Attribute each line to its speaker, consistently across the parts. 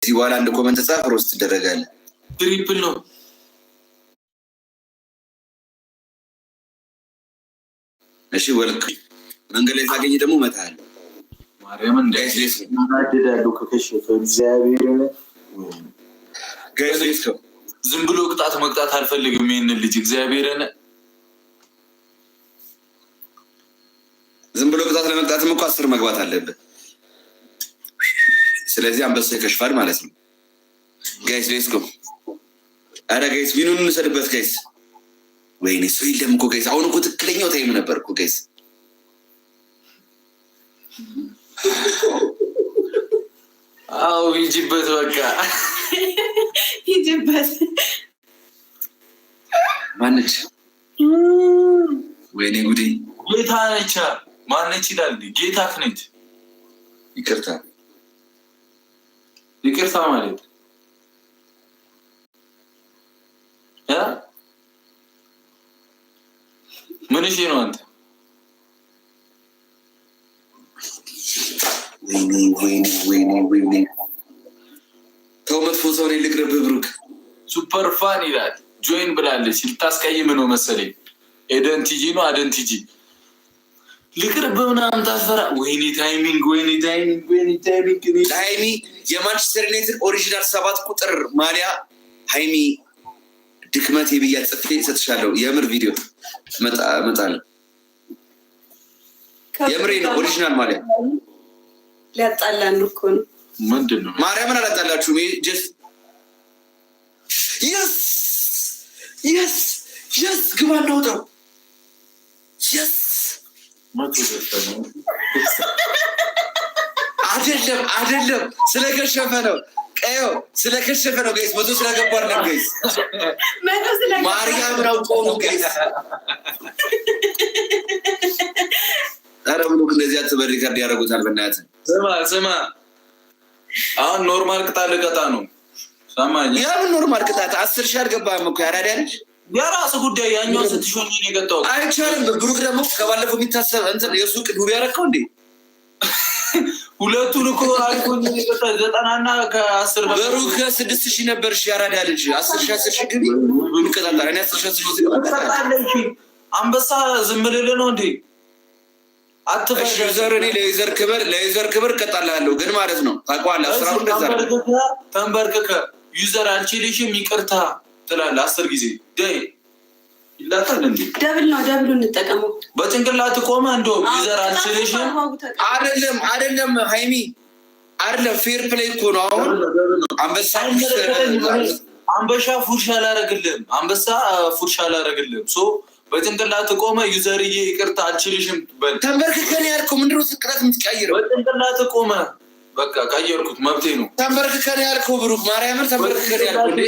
Speaker 1: እዚህ በኋላ አንድ ኮመንት ጻፍ ሮስት ትደረጋለህ።
Speaker 2: ትሪፕል ነው።
Speaker 1: እሺ ወልክ መንገድ ላይ ታገኝ ደግሞ መታል
Speaker 2: ማርያም እንዳይስ ማናደዳሉ ከከሸፈ እግዚአብሔር
Speaker 1: ጋይስ
Speaker 2: ዝም ብሎ ቅጣት መቅጣት አልፈልግም። ይሄንን ልጅ እግዚአብሔርን
Speaker 1: ዝም ብሎ ቅጣት ለመቅጣትም እኮ 10 መግባት አለበት። ስለዚህ አንበሳ ይከሽፋል ማለት ነው። ጋይስ ሌትስ ጎ። አረ ጋይስ ቢኑን እንሰድበት ጋይስ። ወይኔ ሰው የለም እኮ ጋይስ። አሁን እኮ ትክክለኛው ታይም ነበር እኮ ጋይስ።
Speaker 2: አው ይጅበት በቃ
Speaker 3: ይጅበት።
Speaker 1: ማነች? ወይኔ ጉዴ
Speaker 2: ጌታ ነች። ማነች ይላል? ጌታ ነች።
Speaker 1: ይቅርታ
Speaker 2: ይቅርታ ማለት ምን እሺ ነው አንተ?
Speaker 1: ወይኔ ተው መጥፎ ሰው ነኝ ልቅርብ። ብሩክ
Speaker 2: ሱፐር ፋን ይላል። ጆይን ብላለች። ልታስቀይም ነው መሰለኝ። ኤደንቲጂ ነው አደንቲጂ ልቅርብ ምናምን ታስፈራ። ወይኔ ታይሚንግ
Speaker 1: ሃይሚ የማንቸስተር ዩናይትድ ኦሪጂናል 7 ቁጥር ማሊያ ሃይሚ ድክመቴ ብያ ጽፌ ሰጥሻለሁ። የምር ቪዲዮ መጣለ የምሬ ነው። ኦሪጂናል ማሊያ
Speaker 3: ሊያጣላን እኮ ነው።
Speaker 2: ምንድነው?
Speaker 1: ማርያምን አላጣላችሁም። ጀስት የስ ግባ እናውጣው። የስ አይደለም ስለከሸፈ ነው። ቀዮ ስለከሸፈ ነው ጋይስ። መቶ ስለገባ አይደለም ጋይስ። ማርያም ነው ቆሙ ጋይስ። አረ ብሎክ እንደዚህ አትበል። ሪከርድ ያደርጉታል። በእናትህ
Speaker 2: ስማ አሁን ኖርማል ቅጣት ልቀጣ ነው። ሰማኝ።
Speaker 1: ያምን ኖርማል ቅጣት 10 ሺህ አልገባህም እኮ ያራዳ ልጅ።
Speaker 2: የራሱ ጉዳይ። ያኛው ስትሾኝ ነው የቀጣው።
Speaker 1: አይቻልም። ብሩክ ደግሞ ከባለፈው የሚታሰብ እንትን የሱቅ ዱብ ያረከው እንዴ?
Speaker 2: ሁለቱን እኮ አልኩኝ የቀጣ 90 እና ከ10
Speaker 1: ብሩክ 6000 ነበር። እሺ ያራዳ ልጅ 10,000 ግን እንቀጣጣለን። እኔ 10,000
Speaker 2: አንበሳ ዝም ልልህ ነው እንዴ?
Speaker 1: አትፈሽ ዘር። እኔ ለዩዘር ክብር እቀጣላለሁ ግን ማለት ነው ታውቀዋለህ። 10 እንደዛ
Speaker 2: ተንበርክከ ዩዘር አልችልሽም ይቅርታ ትላለህ 10 ጊዜ ደይ ይላታል እንዴ?
Speaker 3: ደብል እንጠቀመው።
Speaker 2: በጭንቅላት ቆመ እንደው ዩዘር አልችልሽም።
Speaker 1: አይደለም ሃይሚ አይደለም። ፌር ፕሌይ እኮ ነው። አሁን
Speaker 2: አንበሳ ፉርሻ አላረግልም። ሶ በጭንቅላት ቆመ ዩዘርዬ ይቅርታ አልችልሽም በል።
Speaker 1: ተንበርክከን ያልከው ምንድነው? ስቅላት የምትቀይረው
Speaker 2: በጭንቅላት ቆመ። በቃ ቀየርኩት፣ መብቴ ነው።
Speaker 1: ተንበርክከን ያልከው ብሩክ ማርያምን ተንበርክከን ያልከው እንዴ?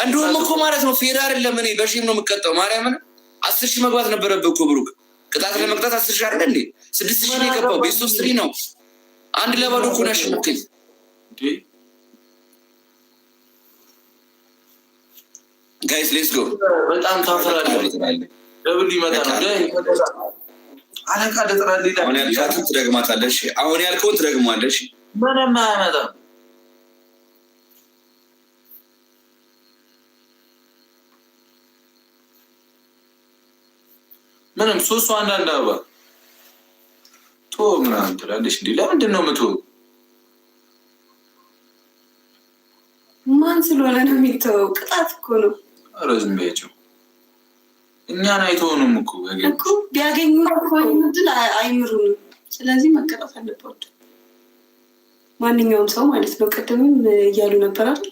Speaker 1: እንደውም እኮ ማለት ነው ፌር አይደለም። እኔ በሺም ነው የምቀጣው። ማርያምን 10,000 መግባት ነበረብህ እኮ ብሩክ። ቅጣት ለመቅጣት 10,000 አይደል እንዴ? 6,000 ነው የገባው። ቤስት ኦፍ 3 ነው። 1-0 እኮ ነው ያሸነፍከኝ እንዴ? ጋይስ ሌትስ ጎ።
Speaker 2: በጣም ታፈራለህ። ደብል ይመጣ ነው። አለቃ ደጥራል ይላል።
Speaker 1: አሁን ያልካትን ትደግማታለሽ። አሁን ያልከውን ትደግማለሽ።
Speaker 2: ምንም አያመጣም። ምንም ሶስቱ አንዳንድ አበባ ቶ ምናምን ትላለች እንዴ? ለምንድን ነው የምትወው?
Speaker 3: ማን ስለሆነ ነው የሚተወው? ቅጣት እኮ ነው።
Speaker 2: ኧረ ዝም በያቸው። እኛን አይተውንም እኮ
Speaker 3: ቢያገኙ እኮ ድል አይምሩንም። ስለዚህ መቀጣት አለባቸው ማንኛውም ሰው ማለት ነው። ቅድምም እያሉ ነበር አይደል?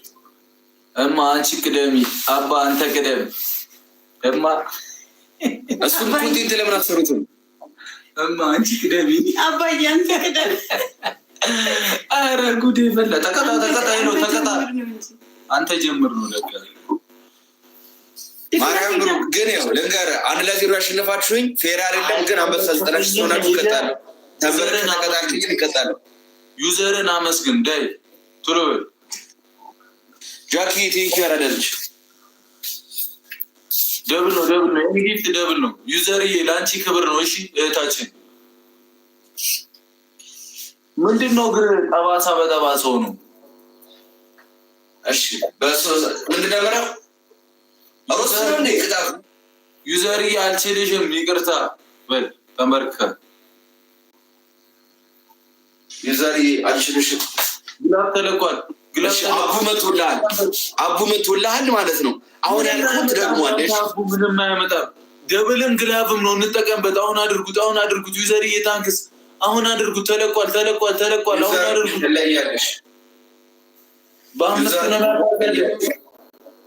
Speaker 2: እማ አንቺ ቅደሚ፣ አባ አንተ ቅደም። እማ
Speaker 1: እሱም ኮንቴንት ለምን አትሰሩትም?
Speaker 2: እማ አንቺ ቅደሚ፣
Speaker 3: አባዬ አንተ ቅደም።
Speaker 2: ኧረ ጉዴ ፈላ። ተቀጣ ነው ተቀጣ። አንተ ጀምር ነው ለካ
Speaker 1: ማርያም ብሩክ ግን ያው ልንገርህ 1-0 ያሸነፋችሁኝ ፌር አይደለም። ግን አንበሳ 90 ሆናችሁ እቀጣለሁ። ተንበረከክ ተቀጣልኝ ግን እቀጣለሁ።
Speaker 2: ዩዘርን አመስግን ዳይ ቶሎ በል
Speaker 1: ጃኪ ቴክ ያራዳልሽ።
Speaker 2: ደብል ነው እንግዲህ ደብል ነው። ዩዘርዬ ለአንቺ ክብር ነው። እሺ እህታችን ምንድነው ግን ጠባሳ በጠባሳው ነው
Speaker 1: እሺ በሱ ምንድነው ማለት አሮስ ነው እንዴ ቅጣቱ?
Speaker 2: ዩዘሪ አልችልሽም ይቅርታ በል ተመርከ
Speaker 1: ዩዘሪ አልችልሽም
Speaker 2: ግላብ ተለቋል። ግላብ
Speaker 1: አቡ መቶልሃል ማለት ነው። አሁን ያልኩት ደግሞ አለሽ
Speaker 2: አቡ ምንም አያመጣም። ደብልም ግላብም ነው እንጠቀምበት። አሁን አድርጉት ዩዘሪ የታንክስ አሁን አድርጉት። ተለቋል። አሁን አድርጉት።
Speaker 1: ለያለሽ
Speaker 2: በአምስት ነው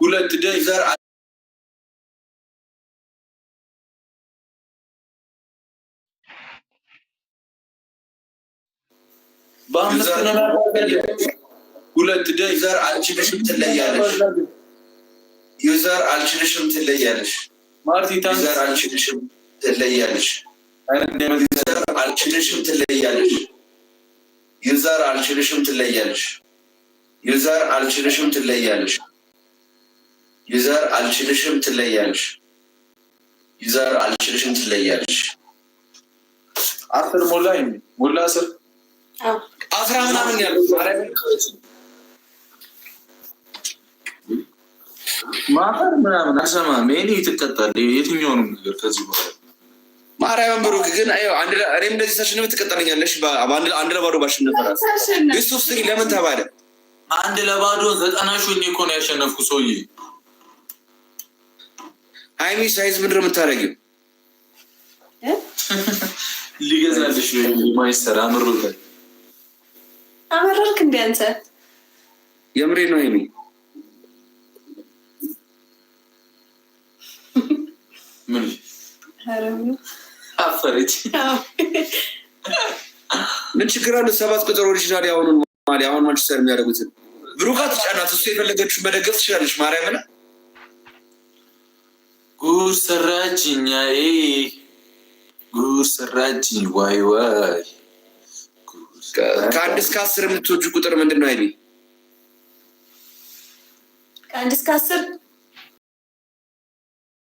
Speaker 2: ሁለት ደይ
Speaker 1: ዘር
Speaker 2: በአምስት ነው ሁለት ደይ
Speaker 1: ዘር አልችልሽም ትለያለሽ። ዩዘር አልችልሽም ትለያለሽ።
Speaker 2: ማርቲ ታንክስ
Speaker 1: ዩዘር አልችልሽም ትለያለሽ። ዩዘር አልችልሽም ትለያለሽ። ዩዘር አልችልሽም ትለያለሽ። ዩዘር አልችልሽም ትለያለሽ። ዩዘር አልችልሽም ትለያለሽ። ዩዘር አልችልሽም ትለያለሽ።
Speaker 2: አስር ሞላ አስር
Speaker 1: አስራ ምናምን ያለው
Speaker 2: ማፈር ምናምን አሰማም። እኔ ትቀጣለህ የትኛውንም ነገር ከዚህ በኋላ
Speaker 1: ማርያም ብሩክ ግን እኔም እንደዚህ ሳሽንፍ ትቀጣለኛለሽ። አንድ ለባዶ ባሽንፍ ራስ ቤስት ኦፍ ስሪ ለምን ተባለ?
Speaker 2: አንድ ለባዶ 90 ሾኝ እኮ ነው ያሸነፍኩ ሰውዬ።
Speaker 1: ሃይሚ ሳይዝ ምንድን ነው የምታደርጊው?
Speaker 2: ሊገዛልሽ ነው ማይስተር አምሮታል።
Speaker 3: አመረርክ እንደ አንተ
Speaker 1: የምሬ ነው ሃይሚ
Speaker 2: ምን አፈረች።
Speaker 1: ምን ችግር አለ? 7 ቁጥር ኦሪጂናል ያሁኑን ማለት አሁን ማንቸስተር የሚያደርጉትን ብሩካት ጫናት እሱ የፈለገችው መደገፍ ትችላለች። ማርያምን
Speaker 2: ጉድ ሰራችኝ ጉድ ሰራችኝ ዋይ
Speaker 1: ከአንድ እስከ 10 የምትወጁ ቁጥር ምንድን ነው? ሃይሚ
Speaker 3: ከአንድ እስከ 10